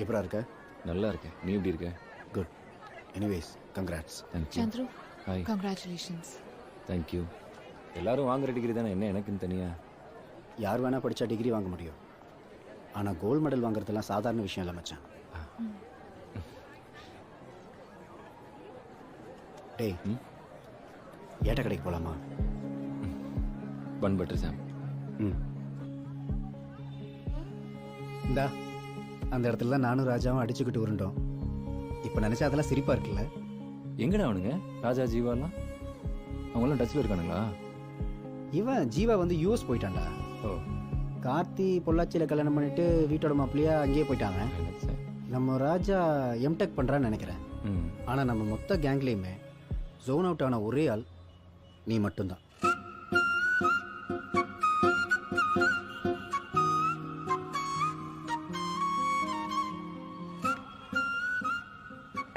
எப்படா இருக்க? நல்லா இருக்கேன். நீ எப்படி இருக்க? Good. Anyways congrats. Thank you. Chandru, hi. Congratulations. Thank you. எல்லாரும் வாங்குற டிகிரி தானே, என்ன எனக்குன்னு தனியா? யார் வேணால் படித்தா டிகிரி வாங்க முடியும். ஆனால் கோல்டு மெடல் வாங்குறதெல்லாம் சாதாரண விஷயம் இல்லை மச்சான். டேய், ஏட்ட கடைக்கு போகலாமா? Bun butter jam. ம், இந்தா அந்த இடத்துல தான் நானும் ராஜாவும் அடிச்சுக்கிட்டு உருண்டோம். இப்போ நினச்சா அதெல்லாம் சிரிப்பாக இருக்குல்ல? எங்கடா அவனுங்க? ராஜா ஜீவாலாம் அவங்களாம் டச்சில் இருக்கானுங்களா? இவன் ஜீவா வந்து யூஎஸ் போயிட்டான்டா. ஓ, கார்த்தி பொள்ளாச்சியில் கல்யாணம் பண்ணிட்டு வீட்டோட மாப்பிள்ளையா அங்கேயே போயிட்டாங்க. நினைச்சேன். நம்ம ராஜா எம்டெக் பண்ணுறான்னு நினைக்கிறேன். ம். ஆனால் நம்ம மொத்த கேங்லேயுமே ஜோன் அவுட் ஆன ஒரே ஆள் நீ மட்டும்தான்.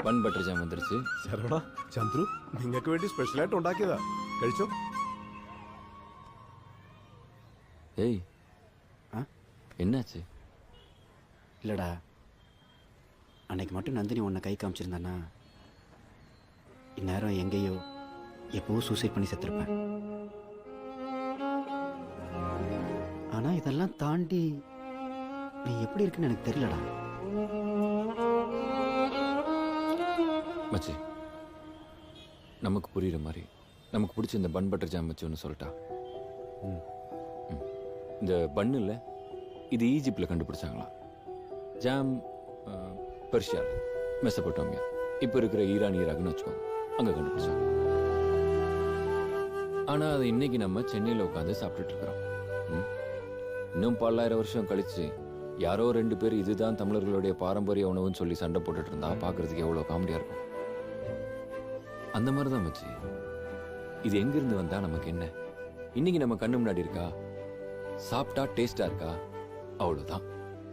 ബൺ ബട്ടർ ജാം വന്നിരുച്ചു. ശരവണ, ചന്ദ്രു നിങ്ങൾക്ക് വേണ്ടി സ്പെഷ്യലായിട്ട് ഉണ്ടാക്കിയതാ, കഴിച്ചോ. ஏய், ஆ என்னாச்சு? இல்லைடா, அன்னைக்கு மட்டும் நந்தினி உன்னை கை காமிச்சிருந்தானா இந்நேரம் எங்கேயோ எப்போவும் சூசைட் பண்ணி செத்துருப்பேன். ஆனால் இதெல்லாம் தாண்டி நீ எப்படி இருக்குன்னு எனக்கு தெரியலடா. மச்சி, நமக்கு புரியுற மாதிரி நமக்கு பிடிச்ச இந்த பன் பட்டர் ஜாம் வச்சு ஒன்று சொல்லட்டா? ம், இந்த பன்னு இல்லை, இது ஈஜிப்டில் கண்டுபிடிச்சாங்களாம். ஜாம் பெர்ஷியா, மெசபோட்டோமியா, இப்போ இருக்கிற ஈரான் ஈராக்னு வச்சுக்கோங்க, அங்கே கண்டுபிடிச்சாங்க. ஆனால் அதை இன்னைக்கு நம்ம சென்னையில் உட்காந்து சாப்பிட்டுட்டு இருக்கிறோம். இன்னும் 10,000 வருஷம் கழிச்சு யாரோ 2 பேர் இதுதான் தமிழர்களுடைய பாரம்பரிய உணவுன்னு சொல்லி சண்டை போட்டுட்டு இருந்தா பார்க்கறதுக்கு எவ்வளோ காமெடியாக இருக்கும். அந்த மாதிரி தான் மச்சி, இது எங்கிருந்து வந்தா நமக்கு என்ன? இன்னைக்கு நம்ம கண்ணு முன்னாடி இருக்கா, சாப்பிட்டா டேஸ்டா இருக்கா, அவ்வளவுதான்.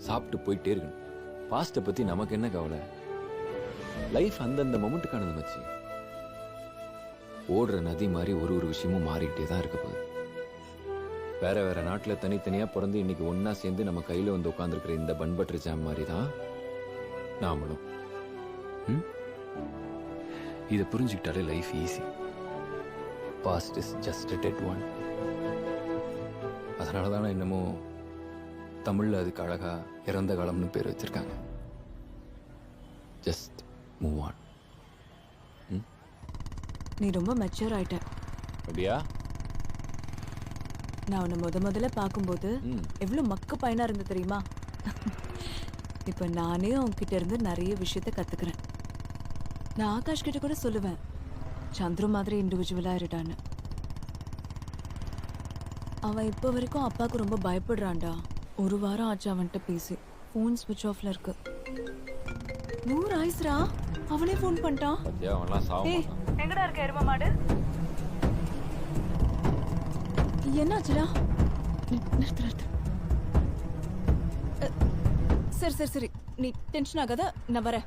சாப்பிட்டு போயிட்டே இருக்கணும். பாஸ்ட்டை பத்தி நமக்கு என்ன கவலை? லைஃப் அந்தந்த மொமெண்ட்டுக்கானது மச்சி. ஓடுற நதி மாதிரி ஒரு விஷயமும் மாறிக்கிட்டே தான் இருக்க போகுது. வேற வேற நாட்டில் தனித்தனியா பிறந்து இன்னைக்கு ஒன்னா சேர்ந்து நம்ம கையில வந்து உட்காந்துருக்கிற இந்த பன் பட்டர் ஜாம் மாதிரி தான் நாமளும். இதை புரிஞ்சுக்கிட்டாலே life easy. Past is just a dead one. அதனால தானே இன்னமும் தமிழ்ல அதுக்கு அழகா இறந்த காலம்னு பேர் வச்சிருக்காங்க. Just move on. நீ ரொம்ப மெச்சூர் ஆயிட்ட. அப்படியா? நான் உன்னை முதல்ல பார்க்கும்போது எவ்வளவு மக்க பையனா இருந்து தெரியுமா? இப்ப நானே உன்கிட்ட இருந்து நிறைய விஷயத்த கத்துக்கிறேன். நான் ஆகாஷ் கிட்ட கூட சொல்லுவேன், சந்துரு மாதிரி இண்டிவிஜுவலா இருடான்னு. அவன் இப்போ வரைக்கும் அப்பாவுக்கு ரொம்ப பயப்படுறான்டா. 1 வாரம் ஆச்சு அவன்கிட்ட பேசி. ஃபோன் ஸ்விட்ச் ஆஃப்ல இருக்கு. 100 ஆயிஸ்ரா, அவனே ஃபோன் பண்ணிட்டான். ஏய், எங்கடா இருக்க எரும மாடு? என்னாச்சுடா? சரி சரி, நீ டென்ஷன் ஆகாத, நான் வரேன்.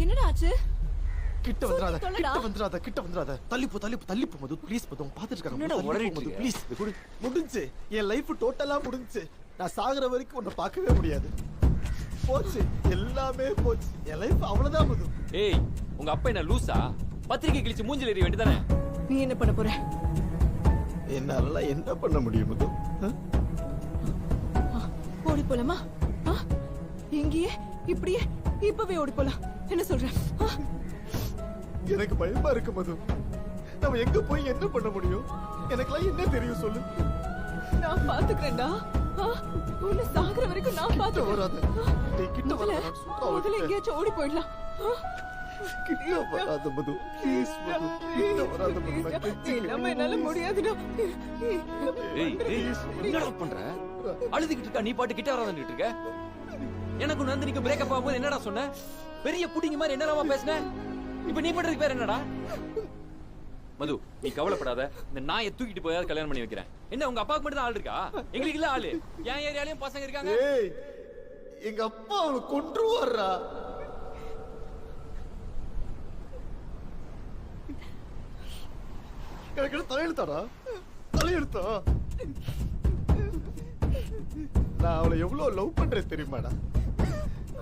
என்னடா ஆச்சு? கிட்ட வந்துராத தள்ளிப்போ மது, ப்ளீஸ் மது, பாத்துட்டு இருக்காங்க ப்ளீஸ். முடிஞ்சு, என் லைஃப் டோட்டலா முடிஞ்சு. நான் சாகுற வரைக்கும் உன்னை பார்க்கவே முடியாது. போச்சு, எல்லாமே போச்சு. என் லைஃப் அவ்வளவுதான் மது. ஏய், உங்க அப்பா என்ன லூசா? பத்திரிக்கை கிழிச்சு மூஞ்சில எறிய வேண்டியதானே? நீ என்ன பண்ண போற? என்னால என்ன பண்ண முடியும் மது? ஓடி போலாமா? இங்கேயே இப்படியே இப்பவே ஓடி போலாம். என்ன சொல்ற? எனக்கு பயமா இருக்கு மது. நம்ம எங்க போய் என்ன பண்ண முடியும்? எனக்குலாம் என்ன தெரியும் சொல்லு. நான் பாத்துக்கிறேன்டா. உன்னை சாகுற வரைக்கும் நான் பாத்துக்கிறேன். முதல்ல எங்கேயாச்சும் ஓடி போயிடலாம். கிட்ட வராத மது, ப்ளீஸ் மது, கிட்ட வராத மது. எல்லாமே என்னால முடியாதுடா. என்னடா பண்ற? அழுதுகிட்டு இருக்கா, நீ பாட்டு கிட்ட வராதுன்னு இருக்க. எனக்கு நந்தினிக்கு பிரேக்கப் ஆகும்போது என்னடா சொன்ன? பெரிய புடிங்க மாதிரி என்னடா பேசுன? இப்ப நீ பண்றதுக்கு பேர் என்னடா? மது, நீ கவலைப்படாத. இந்த நாயை தூக்கிட்டு போயாவது கல்யாணம் பண்ணி வைக்கிறேன். என்ன உங்க அப்பாவுக்கு மட்டும் தான் ஆள் இருக்கா? எங்களுக்கு இல்ல ஆளு. என் ஏரியாலயும் பசங்க இருக்காங்க. எங்க அப்பா அவளை கொன்றுவாரா. எனக்கு தலையெழுத்தாடா, தலையெழுத்தா. நான் அவளை எவ்வளவு லவ் பண்றேன் தெரியுமாடா.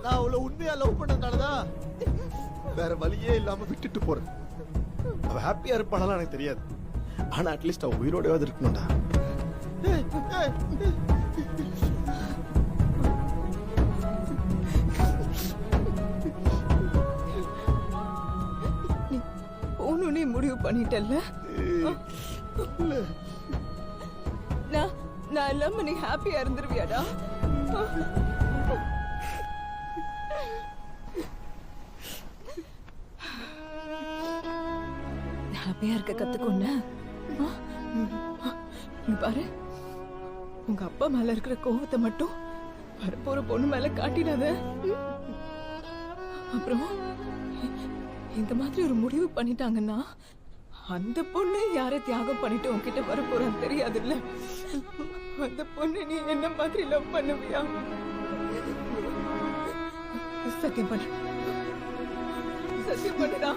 நான் அவளை உண்மையா லவ் பண்ணதுனாலதான் வேற வழியே இல்லாம விட்டுட்டு போறேன். அவ ஹாப்பியா இருப்பானாலும் எனக்கு தெரியாது. ஆனா அட்லீஸ்ட் அவ உயிரோடவாது இருக்கணும்டா. நீ முடிவு பண்ணிட்டல்ல? நான் இல்லாம நீ ஹாப்பியா இருந்துருவியாடா? ஹாப்பியா இருக்க கத்துக்கொண்ட பாரு, உங்க அப்பா மேல இருக்கிற கோவத்தை மட்டும் வரப்போற பொண்ணு மேல காட்டிடாத. அப்புறம் இந்த மாதிரி ஒரு முடிவு பண்ணிட்டாங்கன்னா அந்த பொண்ணு யாரை தியாகம் பண்ணிட்டு உன்கிட்ட வரப்போறான்னு தெரியாதுல்ல. அந்த பொண்ணு நீ என்ன மாதிரி லவ் பண்ணுவியா? சத்தியம் பண்ணு, சத்தியம் பண்ணுடா,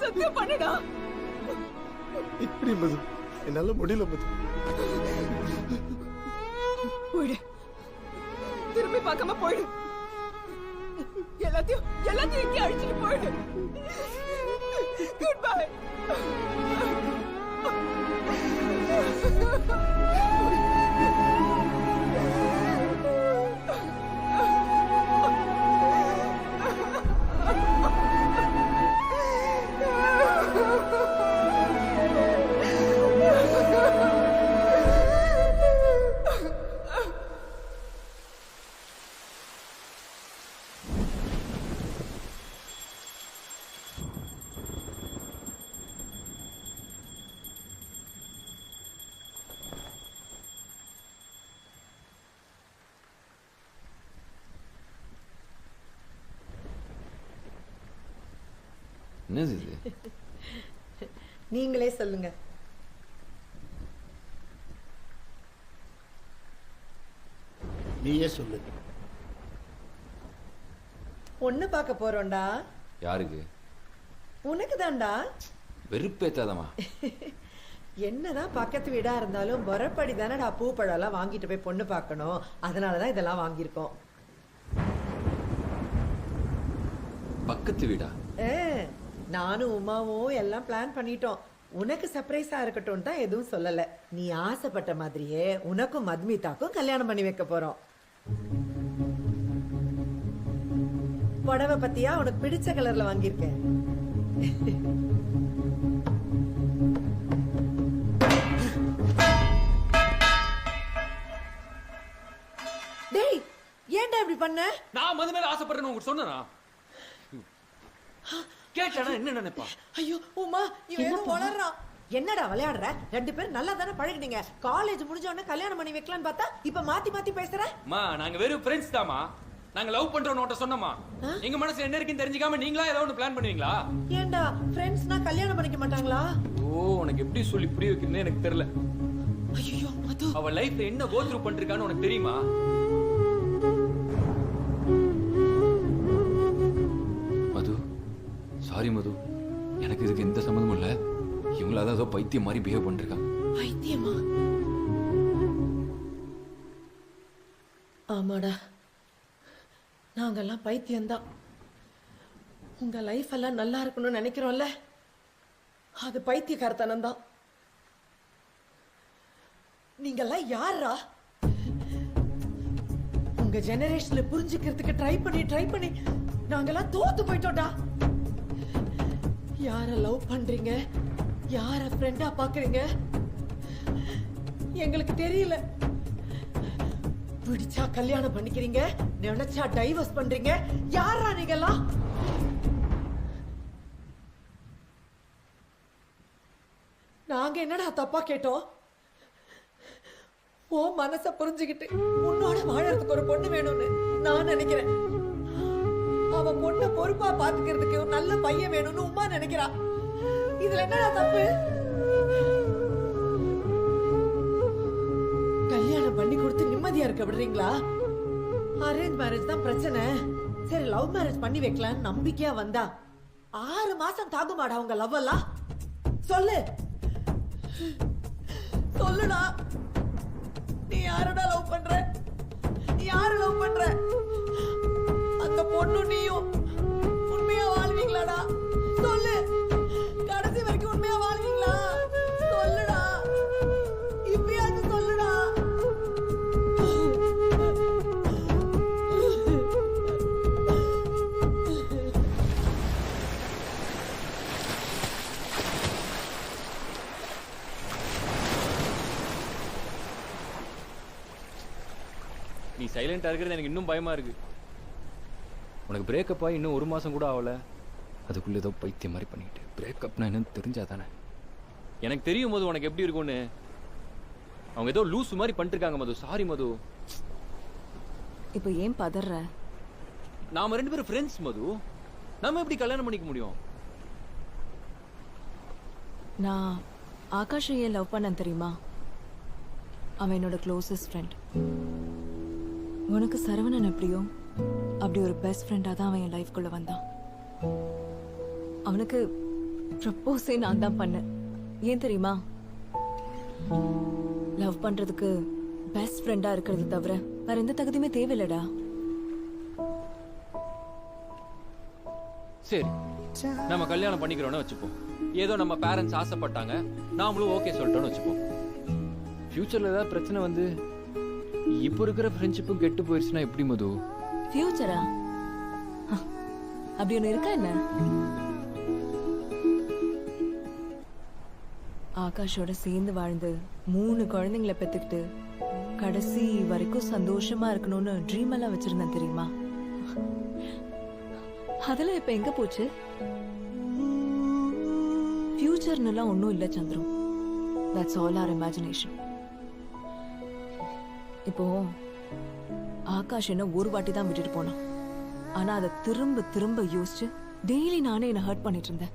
சத்தியம் பண்ணுடா. இப்படி மது என்னால முடியல மது. போயிடு, திரும்பி பார்க்காம போயிடு. எல்லாத்தையும் இங்கே அழிச்சிட்டு போயிடு. Good bye. என்னது இது? நீங்களே சொல்லுங்க. நீயே சொல்லு. பொண்ணு பார்க்க போறோம்டா. யாருக்கு? உனக்கு தான்டா. வெறுப்பேத்தாதமா. என்னதான் பக்கத்து வீடா இருந்தாலும் வரப்படி தானடா பூப்பழம் எல்லாம் வாங்கிட்டு போய் பொண்ணு பார்க்கணும். அதனாலதான் இதெல்லாம் வாங்கியிருக்கோம். பக்கத்து வீடா? நானும் உமாவும் எல்லாம் பிளான் பண்ணிட்டோம். உனக்கு சர்ப்ரைஸா இருக்கட்டும் தான் எதுவும் சொல்லல. நீ ஆசைப்பட்ட மாதிரியே உனக்கும் மதுமிதாக்கும் கல்யாணம் பண்ணி வைக்க போறோம். புடவை பத்தியா உனக்கு பிடிச்ச கலர்ல வாங்கியிருக்கேன். டேய், ஏன்டா இப்படி பண்ண? நான் மது மேல ஆசைப்படுறேன்னு உங்களுக்கு சொன்னனா? கேட்டானா என்ன நினைப்பா? ஐயோ உமா, இவன் வளர்றான். என்னடா விளையாடுற? ரெண்டு பேரும் நல்லா தானே பழகுனீங்க. காலேஜ் முடிஞ்ச உடனே கல்யாணம் பண்ணி வைக்கலான்னு பார்த்தா இப்ப மாத்தி மாத்தி பேசுற. மா, நாங்க வெறும் ஃப்ரெண்ட்ஸ் தாமா. நாங்க லவ் பண்றோம்னு உன்கிட்ட சொன்னோமா? எங்க மனசுல என்ன இருக்குன்னு தெரிஞ்சுக்காம நீங்களா ஏதாவது ஒன்று பிளான் பண்ணுவீங்களா? ஏன்டா ஃப்ரெண்ட்ஸ்னா கல்யாணம் பண்ணிக்க மாட்டாங்களா? ஓ, உனக்கு எப்படி சொல்லி புரிய வைக்கணும்னு எனக்கு தெரியல. ஐயோ மது, அவ லைஃப்ல என்ன கோ த்ரூ பண்ணிருக்கான்னு உனக்கு தெரியுமா? மது, சாரி மது, எனக்கு இதுக்கு எந்த சம்மந்தமும் இல்ல. இவங்கள ஏதோ பைத்தியம் மாதிரி பிஹேவ் பண்ணிருக்காங்க. பைத்தியமா? ஆமாடா, நாங்கெல்லாம் பைத்தியம்தான். உங்க லைஃப் எல்லாம் நல்லா இருக்கணும்னு நினைக்கிறோம்ல, அது பைத்தியக்காரத்தனம் தான். நீங்கெல்லாம் யாரா? உங்க ஜெனரேஷன்ல புரிஞ்சுக்கிறதுக்கு ட்ரை பண்ணி நாங்கெல்லாம் தோத்து போயிட்டோம்டா. யார லவ் பண்றீங்க, யார ஃப்ரெண்டா பாக்குறீங்க எங்களுக்கு தெரியல. பிடிச்சா கல்யாணம் பண்ணிக்கிறீங்க, நினைச்சா டைவர்ஸ் பண்றீங்க. யாரா நீங்கெல்லாம்? நாங்க என்னடா தப்பா கேட்டோம்? ஓ மனச புரிஞ்சுக்கிட்டு உன்னோட வாழறதுக்கு ஒரு பொண்ணு வேணும்னு நான் நினைக்கிறேன். அவ பொண்ண பொறுப்பா பாத்துக்கிறதுக்கு ஒரு நல்ல பையன் வேணும்னு உமா நினைக்கிறா. இதுல என்னடா தப்பு? கல்யாணம் பண்ணி கொடுத்து நிம்மதியா இருக்க விடுறீங்களா? அரேஞ்ச் மேரேஜ் தான் பிரச்சனை. சரி லவ் மேரேஜ் பண்ணி வைக்கலாம்னு நம்பிக்கையா வந்தா 6 மாசம் தாங்குமாடா உங்க லவ் எல்லாம்? சொல்லு சொல்லுடா. நீ யாரடா லவ் பண்ற? நீ யார லவ் பண்ற? அந்த பொண்ணு நீயும் உண்மையா வாழ்வீங்களாடா? சொல்லு. கடைசி வரைக்கும் உண்மையா வாழ்வீங்களா? சொல்லுடா. இப்பயாவது சொல்லுடா. நீ சைலண்டா இருக்கிறது எனக்கு இன்னும் பயமா இருக்கு. உனக்கு பிரேக்கப் ஆகி இன்னும் 1 மாசம் கூட ஆகல, அதுக்குள்ள ஏதோ பைத்தியம் மாதிரி பண்ணிக்கிட்டு பிரேக்கப்னா என்னன்னு தெரிஞ்சா தானே. எனக்கு தெரியும் மது உனக்கு எப்படி இருக்கும்னு. அவங்க ஏதோ லூஸ் மாதிரி பண்ணிருக்காங்க மது. சாரி மது. இப்போ ஏன் பதற? நாம 2 பேரும் ஃப்ரெண்ட்ஸ் மது. நாம எப்படி கல்யாணம் பண்ணிக்க முடியும்? நான் ஆகாஷை ஏன் லவ் பண்ணேன் தெரியுமா? அவன் என்னோட க்ளோசஸ்ட் ஃப்ரெண்ட். உனக்கு சரவணன் எப்படியோ அப்படி ஒரு பெஸ்ட் ஃப்ரெண்டாக தான் அவன் என் லைஃப்குள்ள வந்தான். அவனுக்கு ப்ரப்போஸே நான் தான் பண்ணேன். ஏன் தெரியுமா? லவ் பண்றதுக்கு பெஸ்ட் ஃப்ரெண்டா இருக்கிறது தவிர வேற எந்த தகுதியுமே தேவையில்லடா. சரி நம்ம கல்யாணம் பண்ணிக்கிறோம்னு வச்சுப்போம். ஏதோ நம்ம பேரண்ட்ஸ் ஆசைப்பட்டாங்க, நாமளும் ஓகே சொல்லிட்டோம்னு வச்சுப்போம். ஃபியூச்சர்ல ஏதாவது பிரச்சனை வந்து இப்போ இருக்கிற ஃப்ரெண்ட்ஷிப்பும் கெட்டு போயிடுச்சுன்னா எப்படி மது? ஃபியூச்சரா? அப்படி ஒன்று இருக்கா என்ன? ஆகாஷோட சேர்ந்து வாழ்ந்து 3 குழந்தைங்களை பெத்துக்கிட்டு கடைசி வரைக்கும் சந்தோஷமா இருக்கணும்னு ட்ரீம் எல்லாம் வச்சிருந்தேன் தெரியுமா? அதெல்லாம் இப்ப எங்க போச்சு? ஃபியூச்சர்னுலாம் ஒன்றும் இல்லை Chandru. That's all our imagination. இப்போ ஆகாஷ் என்ன ஒரு வாட்டி தான் விட்டுட்டு போனான். ஆனா அதை திரும்ப திரும்ப யோசிச்சு டெய்லி நானே என்ன ஹர்ட் பண்ணிட்டு இருந்தேன்.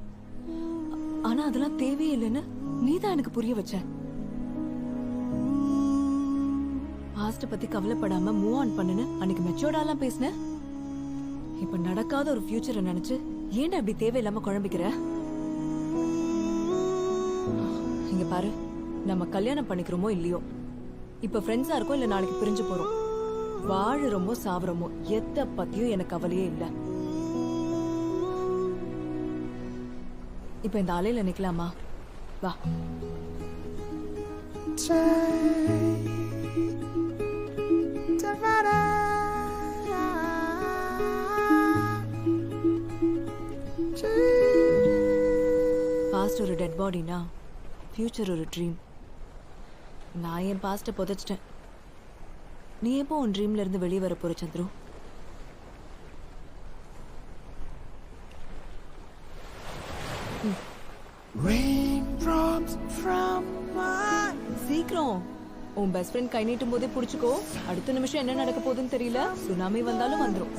ஆனா அதெல்லாம் தேவையே இல்லைன்னு நீதான் எனக்கு புரிய வச்ச. பாஸ்ட பத்தி கவலைப்படாம மூவ் ஆன் பண்ணுன்னு அன்னைக்கு மெச்சோர்டாலாம் பேசின. இப்ப நடக்காத ஒரு ஃபியூச்சரை நினைச்சு ஏன்டா அப்படி தேவையில்லாம குழம்பிக்கிற? இங்க பாரு, நம்ம கல்யாணம் பண்ணிக்கிறோமோ இல்லையோ, இப்ப ஃப்ரெண்ட்ஸா இருக்கோம் இல்ல நாளைக்கு பிரிஞ்சு போறோம். வாழுறோமோ சாவுறோமோ எத பத்தியும் எனக்கு கவலையே இல்ல. இப்ப இந்த அலையில நிக்கலாமா? வா. பாஸ்ட் ஒரு டெட் பாடினா ஃபியூச்சர் ஒரு ட்ரீம். நான் என் பாஸ்ட புதைச்சிட்டேன். நீ எப்போ உன் ட்ரீம்ல இருந்து வெளியே வர போற சந்துரு? சீக்கிரம் உன் பெஸ்ட் ஃப்ரெண்ட் கை நீட்டும் போதே புடிச்சுக்கோ. அடுத்த நிமிஷம் என்ன நடக்க போகுதுன்னு தெரியல. சுனாமி வந்தாலும் வந்துரும்.